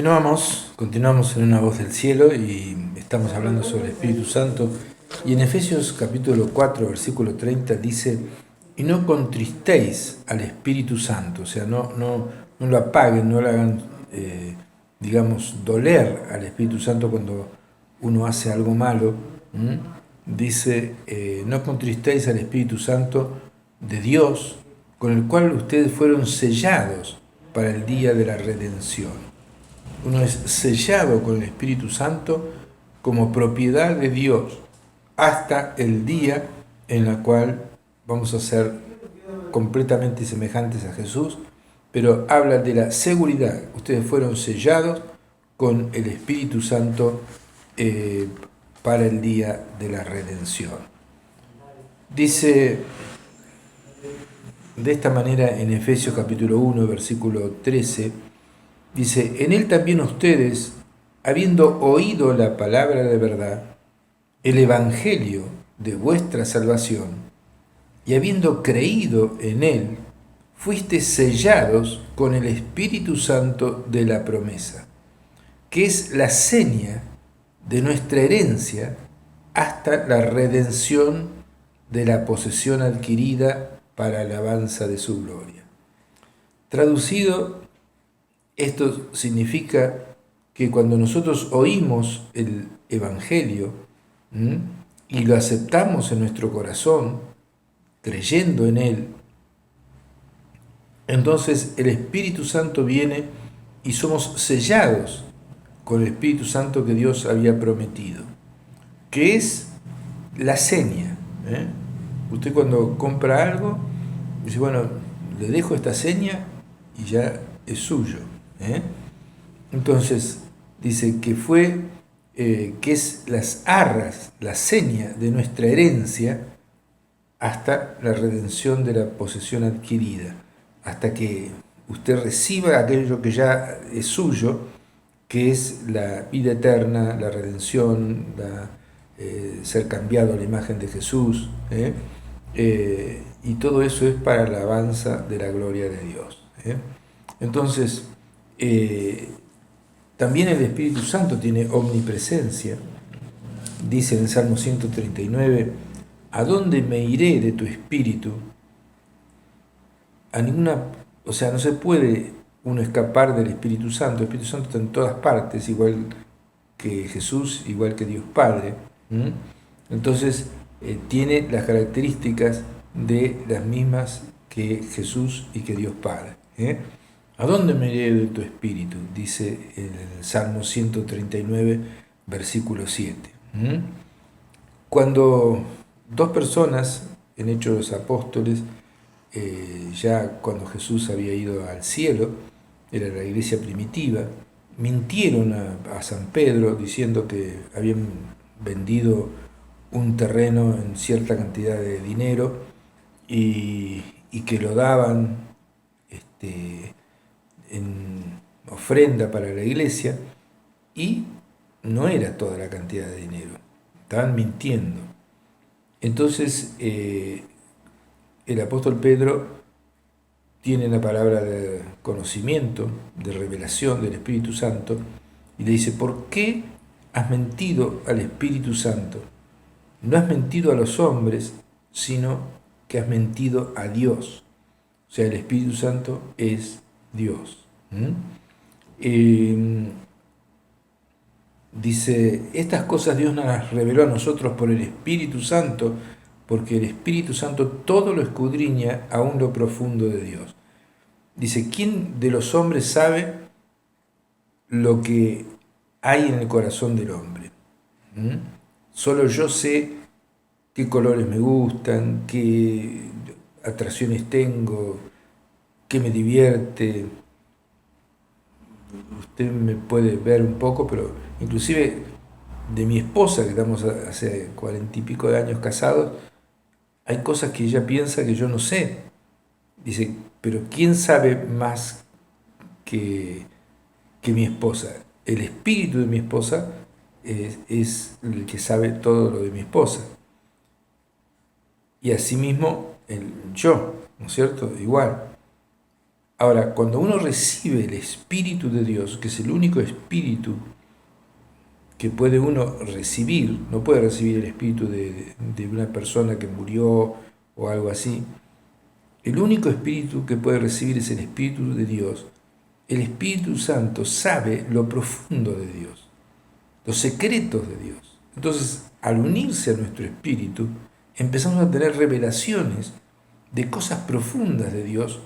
Continuamos en Una Voz del Cielo y estamos hablando sobre el Espíritu Santo. Y en Efesios capítulo 4, versículo 30 dice: y no contristéis al Espíritu Santo, o sea, no lo apaguen, no lo hagan, doler al Espíritu Santo cuando uno hace algo malo. Dice, no contristéis al Espíritu Santo de Dios, con el cual ustedes fueron sellados para el día de la redención. Uno es sellado con el Espíritu Santo como propiedad de Dios hasta el día en el cual vamos a ser completamente semejantes a Jesús, pero habla de la seguridad. Ustedes fueron sellados con el Espíritu Santo para el día de la redención. Dice de esta manera en Efesios capítulo 1, versículo 13, dice: en él también ustedes, habiendo oído la palabra de verdad, el evangelio de vuestra salvación, y habiendo creído en él, fuisteis sellados con el Espíritu Santo de la promesa, que es la seña de nuestra herencia hasta la redención de la posesión adquirida para alabanza de su gloria. Traducido, esto significa que cuando nosotros oímos el Evangelio y lo aceptamos en nuestro corazón, creyendo en él, entonces el Espíritu Santo viene y somos sellados con el Espíritu Santo que Dios había prometido, que es la seña. Usted cuando compra algo, dice, bueno, le dejo esta seña y ya es suyo. Entonces, dice que fue, que es las arras, la seña de nuestra herencia hasta la redención de la posesión adquirida, hasta que usted reciba aquello que ya es suyo, que es la vida eterna, la redención, ser cambiado a la imagen de Jesús, y todo eso es para la alabanza de la gloria de Dios. Entonces, también el Espíritu Santo tiene omnipresencia. Dice en el Salmo 139, ¿a dónde me iré de tu Espíritu? A ninguna, o sea, no se puede uno escapar del Espíritu Santo. El Espíritu Santo está en todas partes, igual que Jesús, igual que Dios Padre. Entonces, tiene las características de las mismas que Jesús y que Dios Padre. ¿A dónde me iré de tu Espíritu? Dice en el Salmo 139, versículo 7. Cuando dos personas, en Hechos de los Apóstoles, ya cuando Jesús había ido al cielo, era la iglesia primitiva, mintieron a San Pedro diciendo que habían vendido un terreno en cierta cantidad de dinero y que lo daban en ofrenda para la iglesia, y no era toda la cantidad de dinero, estaban mintiendo. Entonces el apóstol Pedro tiene la palabra de conocimiento, de revelación del Espíritu Santo, y le dice: ¿por qué has mentido al Espíritu Santo? No has mentido a los hombres, sino que has mentido a Dios. O sea, el Espíritu Santo es Dios. Dice, estas cosas Dios nos las reveló a nosotros por el Espíritu Santo, porque el Espíritu Santo todo lo escudriña aún lo profundo de Dios. Dice, ¿quién de los hombres sabe lo que hay en el corazón del hombre? Solo yo sé qué colores me gustan, qué atracciones tengo, qué me divierte. Usted me puede ver un poco, pero inclusive de mi esposa, que estamos hace 40 y pico de años casados, hay cosas que ella piensa que yo no sé. Dice, pero ¿quién sabe más que mi esposa? El espíritu de mi esposa es el que sabe todo lo de mi esposa. Y asimismo, yo, ¿no es cierto? Igual. Ahora, cuando uno recibe el Espíritu de Dios, que es el único Espíritu que puede uno recibir, no puede recibir el Espíritu de una persona que murió o algo así, el único Espíritu que puede recibir es el Espíritu de Dios. El Espíritu Santo sabe lo profundo de Dios, los secretos de Dios. Entonces, al unirse a nuestro espíritu, empezamos a tener revelaciones de cosas profundas de Dios,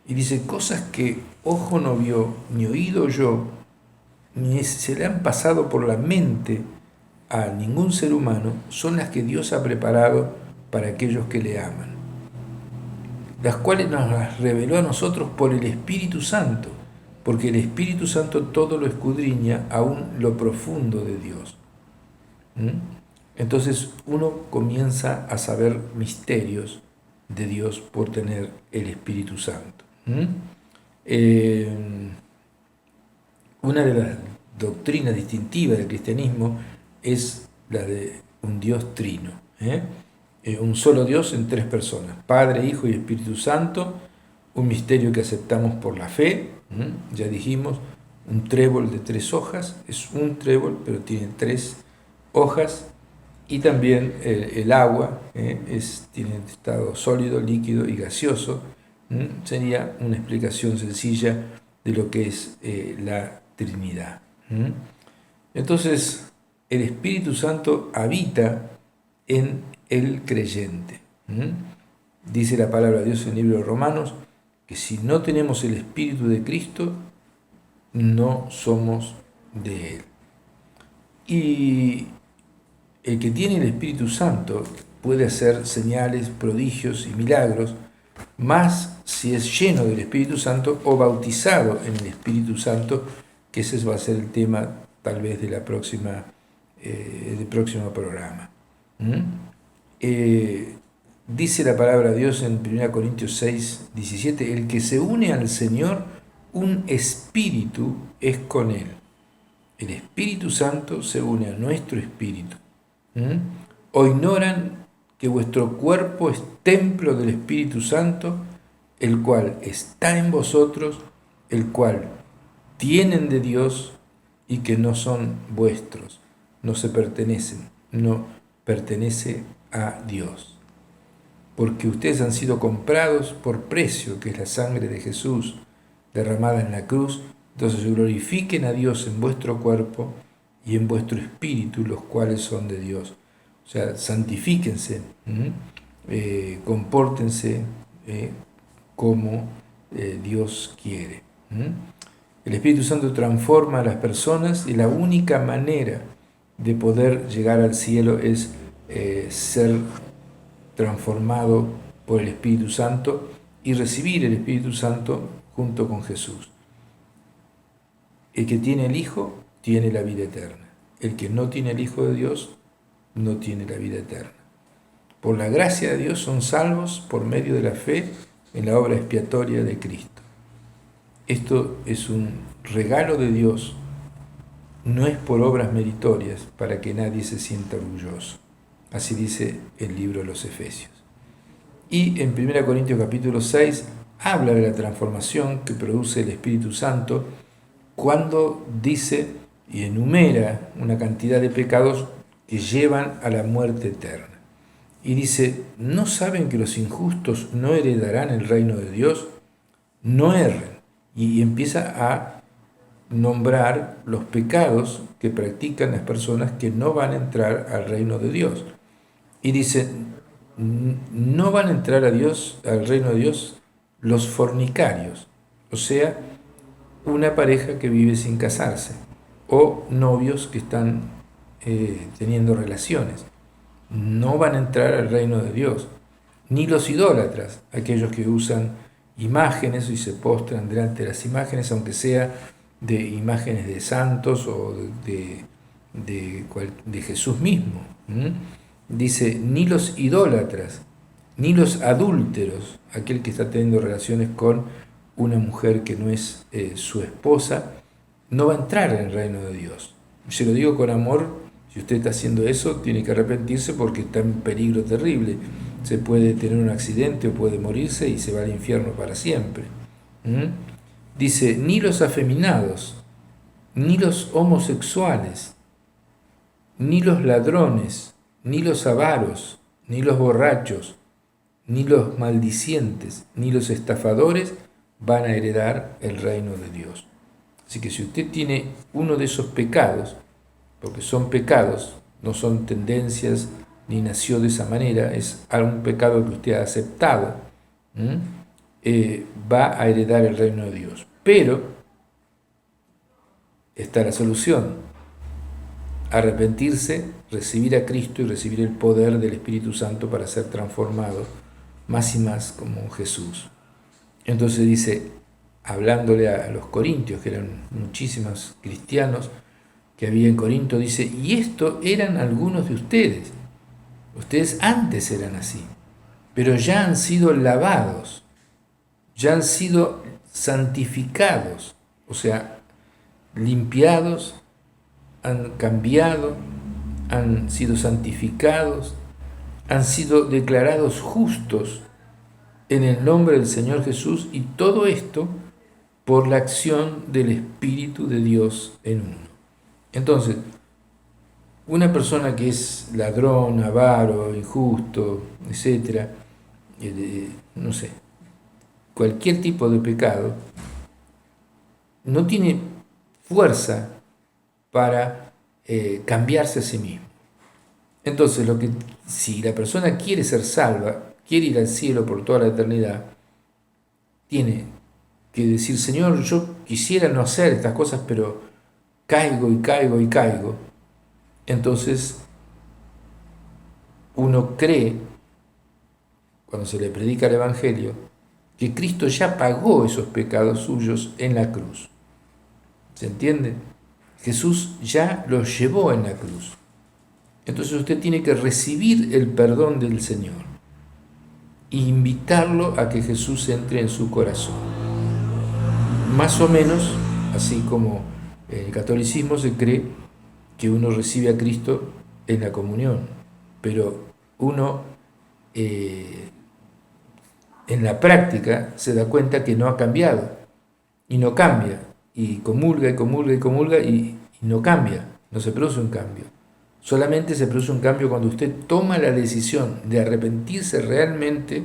y dice cosas que ojo no vio, ni oído oyó, ni se le han pasado por la mente a ningún ser humano, son las que Dios ha preparado para aquellos que le aman, las cuales nos las reveló a nosotros por el Espíritu Santo, porque el Espíritu Santo todo lo escudriña, aún lo profundo de Dios. Entonces uno comienza a saber misterios de Dios por tener el Espíritu Santo. Una de las doctrinas distintivas del cristianismo es la de un Dios trino. Un solo Dios en tres personas, Padre, Hijo y Espíritu Santo, un misterio que aceptamos por la fe. Ya dijimos, un trébol de 3 hojas, es un trébol pero tiene 3 hojas, y también el agua tiene estado sólido, líquido y gaseoso. Sería una explicación sencilla de lo que es la Trinidad. Entonces, el Espíritu Santo habita en el creyente. Dice la palabra de Dios en el libro de Romanos, que si no tenemos el Espíritu de Cristo, no somos de Él. Y el que tiene el Espíritu Santo puede hacer señales, prodigios y milagros, más si es lleno del Espíritu Santo o bautizado en el Espíritu Santo, que ese va a ser el tema tal vez de la próxima, del próximo programa. Dice la palabra de Dios en 1 Corintios 6, 17, el que se une al Señor, un espíritu es con Él. El Espíritu Santo se une a nuestro espíritu. ¿O ignoran que vuestro cuerpo es templo del Espíritu Santo, el cual está en vosotros, el cual tienen de Dios y que no son vuestros, no se pertenecen, no pertenece a Dios? Porque ustedes han sido comprados por precio, que es la sangre de Jesús derramada en la cruz. Entonces glorifiquen a Dios en vuestro cuerpo y en vuestro espíritu, los cuales son de Dios. O sea, santifíquense, compórtense como Dios quiere. El Espíritu Santo transforma a las personas, y la única manera de poder llegar al cielo es ser transformado por el Espíritu Santo y recibir el Espíritu Santo junto con Jesús. El que tiene el Hijo tiene la vida eterna. El que no tiene el Hijo de Dios no tiene la vida eterna. Por la gracia de Dios son salvos por medio de la fe en la obra expiatoria de Cristo. Esto es un regalo de Dios, no es por obras meritorias para que nadie se sienta orgulloso. Así dice el libro de los Efesios. Y en 1 Corintios capítulo 6 habla de la transformación que produce el Espíritu Santo cuando dice y enumera una cantidad de pecados que llevan a la muerte eterna. Y dice, ¿no saben que los injustos no heredarán el reino de Dios? No erren. Y empieza a nombrar los pecados que practican las personas que no van a entrar al reino de Dios. Y dice, no van a entrar al reino de Dios los fornicarios, o sea, una pareja que vive sin casarse, o novios que están teniendo relaciones. No van a entrar al reino de Dios, ni los idólatras, aquellos que usan imágenes y se postran delante de las imágenes, aunque sea de imágenes de santos o de Jesús mismo. Dice, ni los idólatras, ni los adúlteros, aquel que está teniendo relaciones con una mujer que no es su esposa, no va a entrar en el reino de Dios. Se lo digo con amor, si usted está haciendo eso, tiene que arrepentirse porque está en peligro terrible. Se puede tener un accidente o puede morirse y se va al infierno para siempre. ¿Mm? Dice, ni los afeminados, ni los homosexuales, ni los ladrones, ni los avaros, ni los borrachos, ni los maldicientes, ni los estafadores van a heredar el reino de Dios. Así que si usted tiene uno de esos pecados, porque son pecados, no son tendencias, ni nació de esa manera, es algún pecado que usted ha aceptado, va a heredar el reino de Dios. Pero está la solución: arrepentirse, recibir a Cristo y recibir el poder del Espíritu Santo para ser transformado más y más como Jesús. Entonces dice, hablándole a los corintios, que eran muchísimos cristianos que había en Corinto, dice, y esto eran algunos de ustedes. Ustedes antes eran así, pero ya han sido lavados, ya han sido santificados, o sea, limpiados, han cambiado, han sido santificados, han sido declarados justos en el nombre del Señor Jesús, y todo esto por la acción del Espíritu de Dios en uno. Entonces, una persona que es ladrón, avaro, injusto, etc., no sé, cualquier tipo de pecado, no tiene fuerza para cambiarse a sí mismo. Entonces, si la persona quiere ser salva, quiere ir al cielo por toda la eternidad, tiene que decir, Señor, yo quisiera no hacer estas cosas, pero caigo y caigo y caigo. Entonces, uno cree, cuando se le predica el Evangelio, que Cristo ya pagó esos pecados suyos en la cruz. ¿Se entiende? Jesús ya los llevó en la cruz. Entonces usted tiene que recibir el perdón del Señor e invitarlo a que Jesús entre en su corazón. Más o menos, así como en el catolicismo se cree que uno recibe a Cristo en la comunión, pero uno en la práctica se da cuenta que no ha cambiado y no cambia, y comulga y comulga y comulga y no cambia, no se produce un cambio. Solamente se produce un cambio cuando usted toma la decisión de arrepentirse realmente,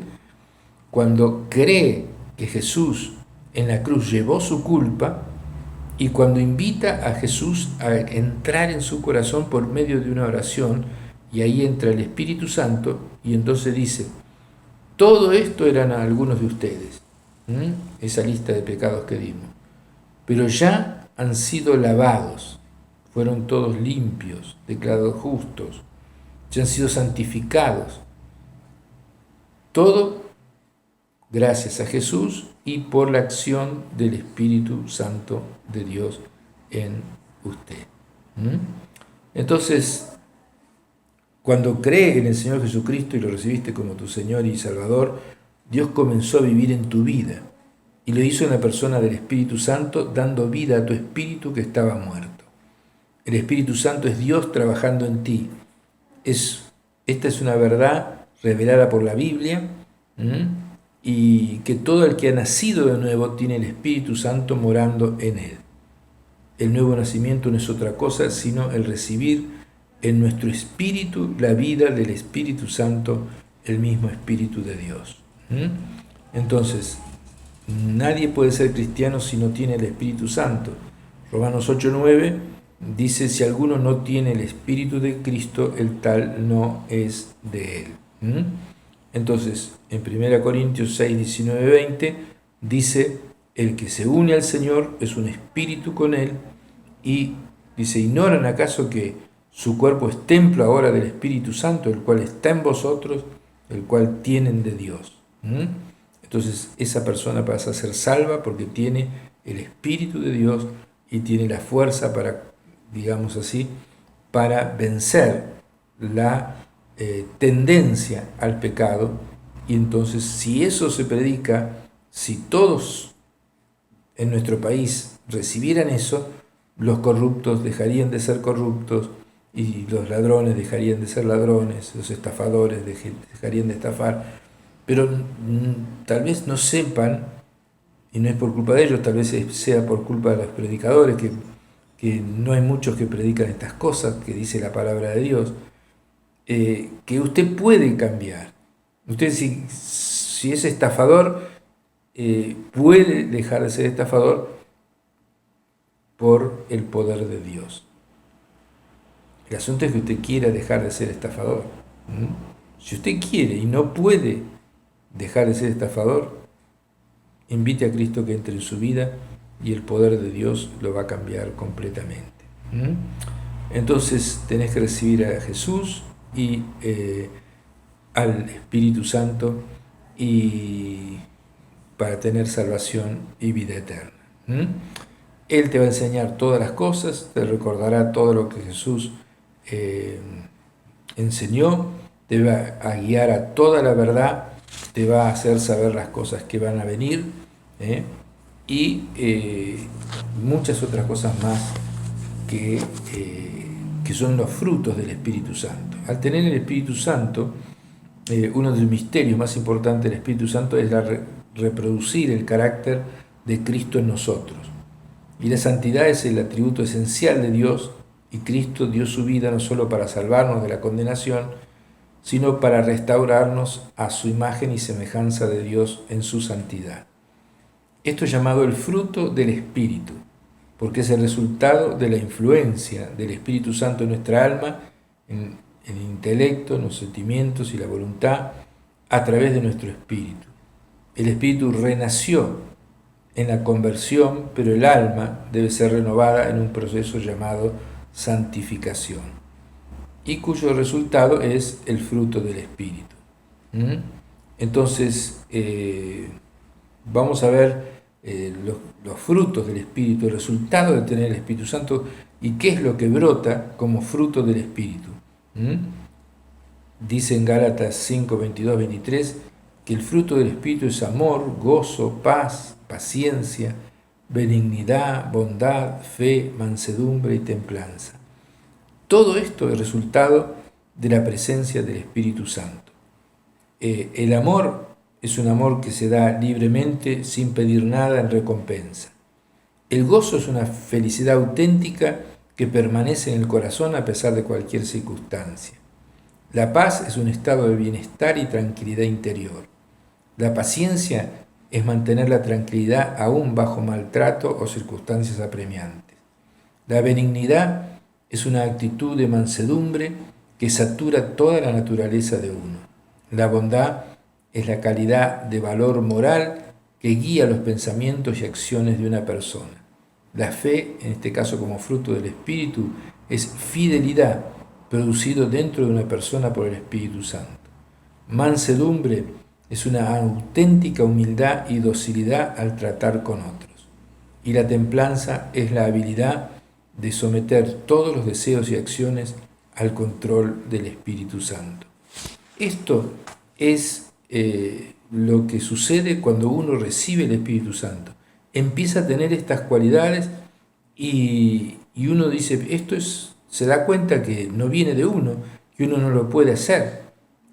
cuando cree que Jesús en la cruz llevó su culpa, y cuando invita a Jesús a entrar en su corazón por medio de una oración, y ahí entra el Espíritu Santo, y entonces dice, todo esto eran algunos de ustedes, esa lista de pecados que dimos, pero ya han sido lavados, fueron todos limpios, declarados justos, ya han sido santificados, todo gracias a Jesús y por la acción del Espíritu Santo de Dios en usted. Entonces, cuando cree en el Señor Jesucristo y lo recibiste como tu Señor y Salvador, Dios comenzó a vivir en tu vida y lo hizo en la persona del Espíritu Santo, dando vida a tu espíritu que estaba muerto. El Espíritu Santo es Dios trabajando en ti. Esta es una verdad revelada por la Biblia, y que todo el que ha nacido de nuevo tiene el Espíritu Santo morando en él. El nuevo nacimiento no es otra cosa sino el recibir en nuestro espíritu la vida del Espíritu Santo, el mismo Espíritu de Dios. Entonces, nadie puede ser cristiano si no tiene el Espíritu Santo. Romanos 8:9 dice, si alguno no tiene el Espíritu de Cristo, el tal no es de él. Entonces, en 1 Corintios 6, 19, 20, dice, el que se une al Señor es un espíritu con él, y dice, ¿ignoran acaso que su cuerpo es templo ahora del Espíritu Santo, el cual está en vosotros, el cual tienen de Dios? Entonces, esa persona pasa a ser salva porque tiene el Espíritu de Dios y tiene la fuerza para, digamos así, para vencer la tendencia al pecado. Y entonces, si eso se predica, si todos en nuestro país recibieran eso, los corruptos dejarían de ser corruptos y los ladrones dejarían de ser ladrones, los estafadores dejarían de estafar, pero tal vez no sepan y no es por culpa de ellos, tal vez sea por culpa de los predicadores, que no hay muchos que predican estas cosas, que dice la palabra de Dios, que usted puede cambiar. Usted si es estafador, puede dejar de ser estafador por el poder de Dios. El asunto es que usted quiera dejar de ser estafador. Si usted quiere y no puede dejar de ser estafador, invite a Cristo que entre en su vida y el poder de Dios lo va a cambiar completamente. Entonces tenés que recibir a Jesús y al Espíritu Santo y para tener salvación y vida eterna. Él te va a enseñar todas las cosas, te recordará todo lo que Jesús enseñó, te va a guiar a toda la verdad, te va a hacer saber las cosas que van a venir y muchas otras cosas más que son los frutos del Espíritu Santo. Al tener el Espíritu Santo, uno de los misterios más importantes del Espíritu Santo es reproducir el carácter de Cristo en nosotros. Y la santidad es el atributo esencial de Dios, y Cristo dio su vida no solo para salvarnos de la condenación, sino para restaurarnos a su imagen y semejanza de Dios en su santidad. Esto es llamado el fruto del Espíritu, porque es el resultado de la influencia del Espíritu Santo en nuestra alma, en el intelecto, en los sentimientos y la voluntad, a través de nuestro espíritu. El espíritu renació en la conversión, pero el alma debe ser renovada en un proceso llamado santificación, y cuyo resultado es el fruto del Espíritu. Entonces, vamos a ver los frutos del Espíritu, el resultado de tener el Espíritu Santo y qué es lo que brota como fruto del Espíritu. Dice en Gálatas 5, 22, 23 que el fruto del Espíritu es amor, gozo, paz, paciencia, benignidad, bondad, fe, mansedumbre y templanza. Todo esto es resultado de la presencia del Espíritu Santo. El amor es un amor que se da libremente sin pedir nada en recompensa. El gozo es una felicidad auténtica que permanece en el corazón a pesar de cualquier circunstancia. La paz es un estado de bienestar y tranquilidad interior. La paciencia es mantener la tranquilidad aún bajo maltrato o circunstancias apremiantes. La benignidad es una actitud de mansedumbre que satura toda la naturaleza de uno. La bondad es la calidad de valor moral que guía los pensamientos y acciones de una persona. La fe, en este caso como fruto del Espíritu, es fidelidad producido dentro de una persona por el Espíritu Santo. Mansedumbre es una auténtica humildad y docilidad al tratar con otros. Y la templanza es la habilidad de someter todos los deseos y acciones al control del Espíritu Santo. Esto es lo que sucede cuando uno recibe el Espíritu Santo. Empieza a tener estas cualidades y uno dice, se da cuenta que no viene de uno, que uno no lo puede hacer.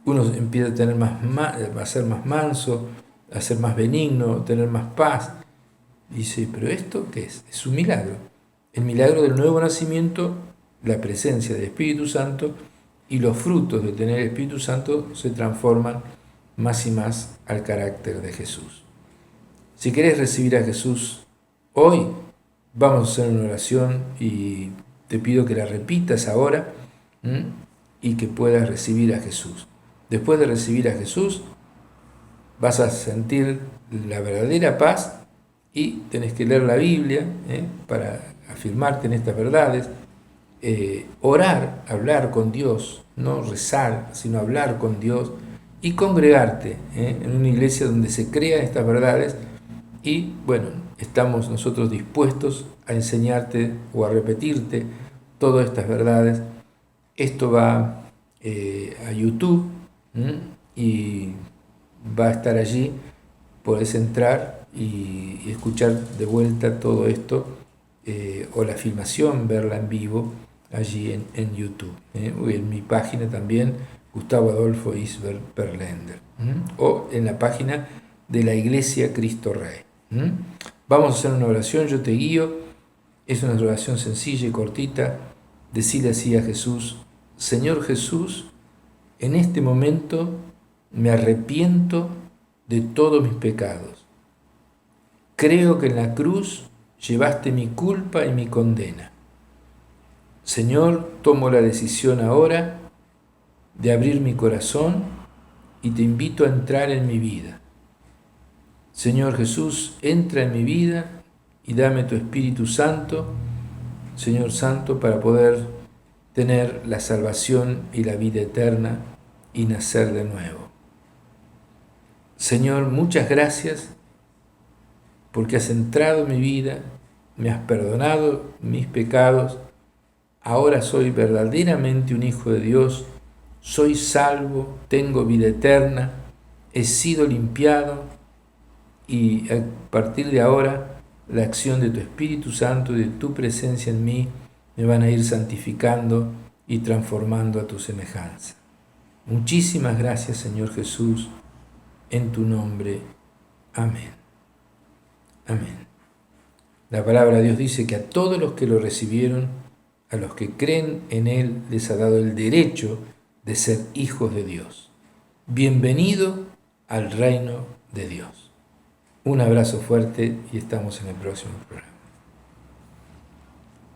Uno empieza a tener a ser más manso, a ser más benigno, tener más paz. Dice, ¿pero esto qué es? Es un milagro. El milagro del nuevo nacimiento, la presencia del Espíritu Santo y los frutos de tener el Espíritu Santo se transforman más y más al carácter de Jesús. Si querés recibir a Jesús hoy, vamos a hacer una oración y te pido que la repitas ahora y que puedas recibir a Jesús. Después de recibir a Jesús, vas a sentir la verdadera paz y tenés que leer la Biblia para afirmarte en estas verdades, orar, hablar con Dios, no rezar, sino hablar con Dios y congregarte en una iglesia donde se crean estas verdades y, bueno, estamos nosotros dispuestos a enseñarte o a repetirte todas estas verdades. Esto va a YouTube y va a estar allí, podés entrar y escuchar de vuelta todo esto o la filmación, verla en vivo allí en YouTube o en mi página también, Gustavo Adolfo Isber Perlender, o en la página de la Iglesia Cristo Rey. ¿Mm? Vamos a hacer una oración, yo te guío. Es una oración sencilla y cortita. Decirle así a Jesús: Señor Jesús, en este momento me arrepiento de todos mis pecados. Creo que en la cruz llevaste mi culpa y mi condena. Señor, tomo la decisión ahora de abrir mi corazón y te invito a entrar en mi vida. Señor Jesús, entra en mi vida y dame tu Espíritu Santo, Señor Santo, para poder tener la salvación y la vida eterna y nacer de nuevo. Señor, muchas gracias porque has entrado en mi vida, me has perdonado mis pecados, ahora soy verdaderamente un hijo de Dios, soy salvo, tengo vida eterna, he sido limpiado y a partir de ahora la acción de tu Espíritu Santo y de tu presencia en mí me van a ir santificando y transformando a tu semejanza. Muchísimas gracias, Señor Jesús, en tu nombre. Amén. Amén. La palabra de Dios dice que a todos los que lo recibieron, a los que creen en Él, les ha dado el derecho de ser hijos de Dios. Bienvenido al reino de Dios. Un abrazo fuerte y estamos en el próximo programa.